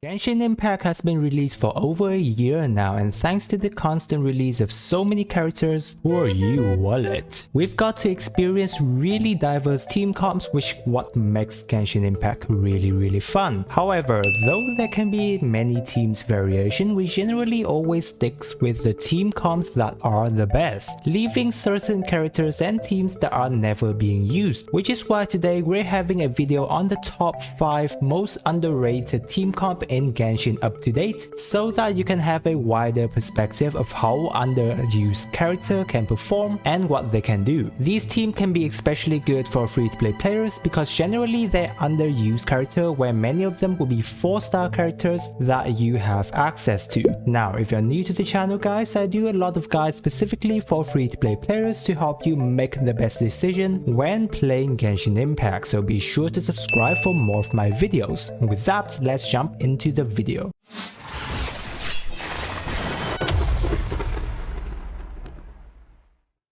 Genshin Impact has been released for over a year now, and thanks to the constant release of so many characters, who are you, wallet? We've got to experience really diverse team comps, which what makes Genshin Impact really fun. However, though there can be many teams variation, we generally always sticks with the team comps that are the best, leaving certain characters and teams that are never being used, which is why today we're having a video on the top 5 most underrated team comp in Genshin up to date, so that you can have a wider perspective of how underused character can perform and what they can do. These teams can be especially good for free-to-play players because generally they're underused character where many of them will be 4-star characters that you have access to. Now, if you're new to the channel guys, I do a lot of guides specifically for free-to-play players to help you make the best decision when playing Genshin Impact, so be sure to subscribe for more of my videos. And with that, let's jump into the video.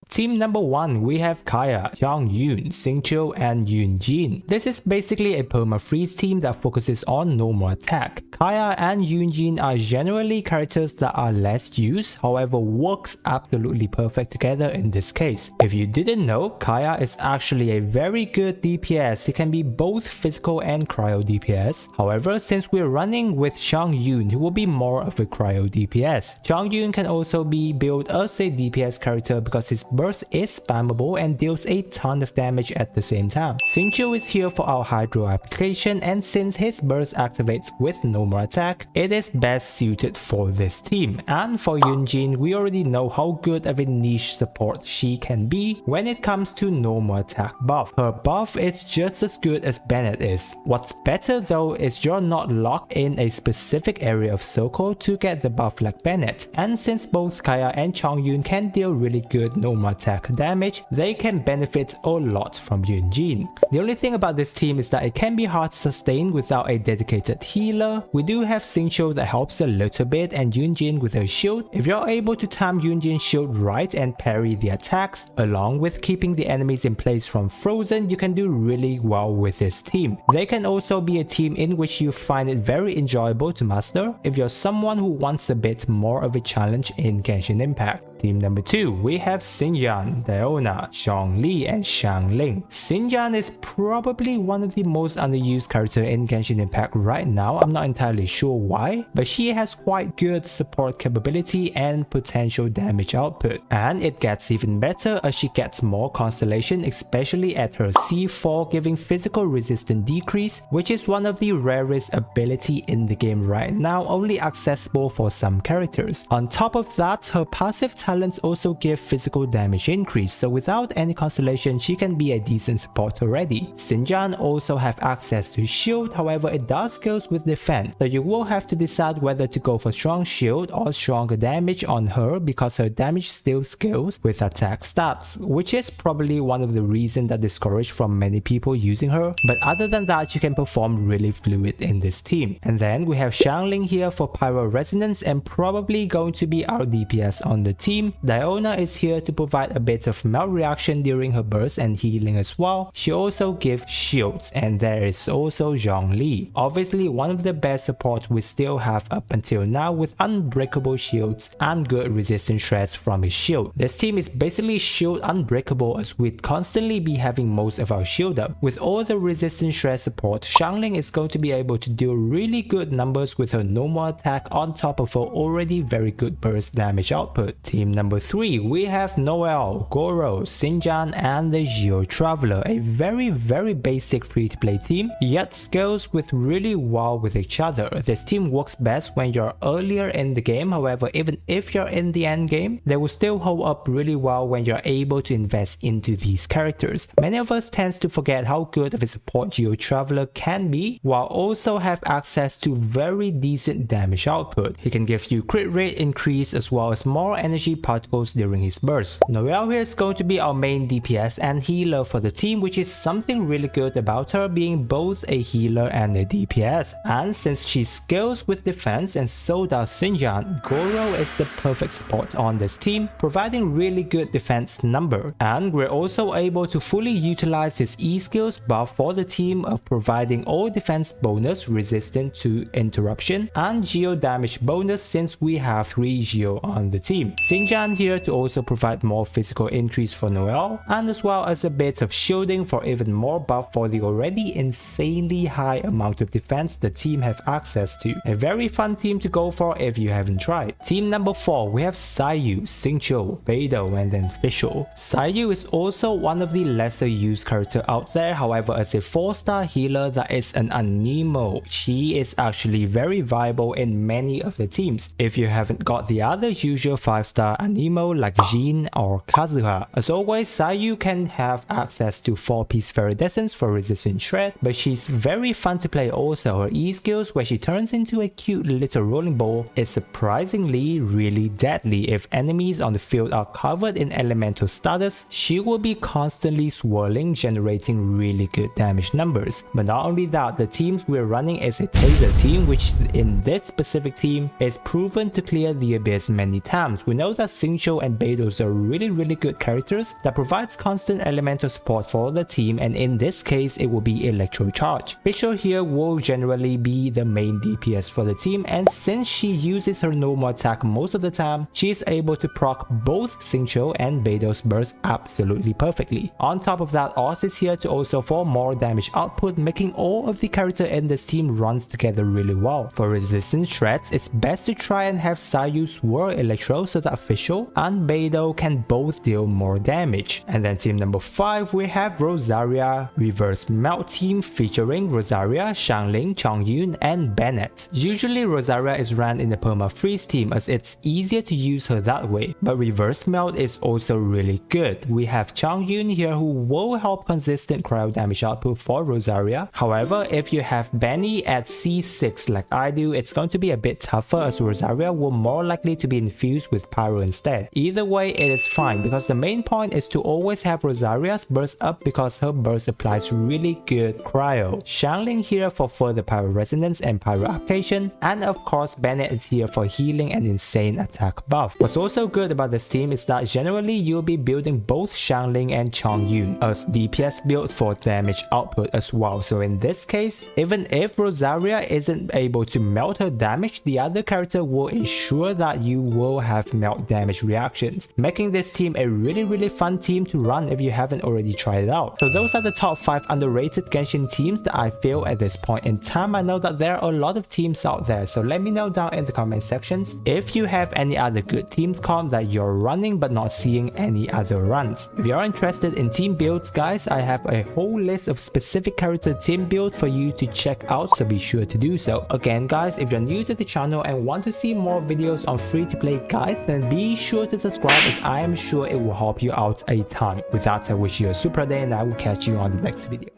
Team number 1, we have Kaeya, Xinyan, Xingqiu, and Yunjin. This is basically a perma-freeze team that focuses on normal attack. Kaeya and Yunjin are generally characters that are less used, however works absolutely perfect together in this case. If you didn't know, Kaeya is actually a very good DPS. It can be both physical and cryo DPS. However, since we're running with Xinyan, he will be more of a cryo DPS. Xinyan can also be built as a DPS character because his burst is spammable and deals a ton of damage at the same time. Xingqiu is here for our hydro application, and since his burst activates with normal attack, it is best suited for this team. And for Yunjin, we already know how good of a niche support she can be when it comes to normal attack buff. Her buff is just as good as Bennett is. What's better though is you're not locked in a specific area of circle to get the buff like Bennett, and since both Kaeya and Xinyan can deal really good normal attack damage, they can benefit a lot from Yunjin. The only thing about this team is that it can be hard to sustain without a dedicated healer. We do have Xingqiu that helps a little bit, and Yunjin with her shield. If you're able to time Yunjin's shield right and parry the attacks, along with keeping the enemies in place from frozen, you can do really well with this team. They can also be a team in which you find it very enjoyable to master if you're someone who wants a bit more of a challenge in Genshin Impact. Team number 2, we have Xinyan, Diona, Zhongli, and Xiangling. Xinyan is probably one of the most underused characters in Genshin Impact right now. I'm not entirely sure why, but she has quite good support capability and potential damage output. And it gets even better as she gets more constellation, especially at her C4, giving physical resistance decrease, which is one of the rarest ability in the game right now, only accessible for some characters. On top of that, her passive talents also give physical damage increase, so without any constellation she can be a decent support already. Xinyan also have access to shield, however it does skills with defense, so you will have to decide whether to go for strong shield or stronger damage on her because her damage still scales with attack stats, which is probably one of the reasons that discouraged from many people using her, but other than that you can perform really fluid in this team. And then we have Xiangling here for pyro resonance and probably going to be our DPS on the team. Diona is here to provide a bit of melt reaction during her burst and healing as well. She also gives shields, and there is also Zhongli, obviously one of the best supports we still have up until now, with unbreakable shields and good resistance shreds from his shield. This team is basically shield unbreakable as we'd constantly be having most of our shield up. With all the resistance shred support, Xiangling is going to be able to do really good numbers with her normal attack on top of her already very good burst damage output. Team number 3, we have Noelle, Goro, Xinyan, and the Geo Traveler, a very basic free-to-play team, yet scales with really well with each other. This team works best when you're earlier in the game, however even if you're in the end game, they will still hold up really well when you're able to invest into these characters. Many of us tend to forget how good of a support Geo Traveler can be, while also have access to very decent damage output. He can give you crit rate increase as well as more energy particles during his burst. Noelle here is going to be our main DPS and healer for the team, which is something really good about her being both a healer and a DPS. And since she scales with defense and so does Xinyan, Goro is the perfect support on this team, providing really good defense number. And we're also able to fully utilize his E skills buff for the team of providing all defense bonus resistant to interruption and geo damage bonus since we have 3 geo on the team. Xinyan here to also provide more physical increase for Noelle, and as well as a bit of shielding for even more buff for the already insanely high amount of defense the team have access to. A very fun team to go for if you haven't tried. Team number 4, we have Sayu, Xingqiu, Beidou, and then Fischl. Sayu is also one of the lesser used character out there, however as a 4-star healer that is an anemo, she is actually very viable in many of the teams if you haven't got the other usual 5-star anemo like Jin or Kazuha. As always, Sayu can have access to 4-piece Viridescence for resistant shred, but she's very fun to play also. Her E skills where she turns into a cute little rolling ball is surprisingly really deadly. If enemies on the field are covered in elemental status, she will be constantly swirling, generating really good damage numbers. But not only that, the teams we're running is a taser team, which in this specific team is proven to clear the abyss many times. We know that Xingqiu and Beidou are really good characters that provides constant elemental support for the team, and in this case it will be Electro Charge. Fischl here will generally be the main DPS for the team, and since she uses her normal attack most of the time, she is able to proc both Xingqiu and Beidou's burst absolutely perfectly. On top of that, Oz is here to also for more damage output, making all of the character in this team runs together really well. For resistant shreds, it's best to try and have Sayu swirl Electro so that Fischl and Beidou can both deal more damage. And then team number 5, we have Rosaria Reverse Melt team featuring Rosaria, Xiangling, Chongyun, and Bennett. Usually Rosaria is ran in the Perma Freeze team as it's easier to use her that way, but Reverse Melt is also really good. We have Chongyun here who will help consistent cryo damage output for Rosaria. However, if you have Benny at C6 like I do, it's going to be a bit tougher as Rosaria will more likely to be infused with Pyro instead. Either way, it is fine because the main point is to always have Rosaria's burst up because her burst applies really good cryo. Xiangling here for further Pyro resonance and Pyro application, and of course Bennett is here for healing and insane attack buff. What's also good about this team is that generally you'll be building both Xiangling and Chongyun as DPS build for damage output as well. So in this case, even if Rosaria isn't able to melt her damage, the other character will ensure that you will have melt damage reactions, making this team a really fun team to run if you haven't already tried it out. So those are the top 5 underrated Genshin teams that I feel at this point in time. I know that there are a lot of teams out there, so let me know down in the comment sections if you have any other good teams comp that you're running but not seeing any other runs. If you're interested in team builds, guys, I have a whole list of specific character team build for you to check out, so be sure to do so. Again guys, if you're new to the channel and want to see more videos on free to play guides, then be sure to subscribe as I am sure it will help you out a ton. With that, I wish you a super day and I will catch you on the next video.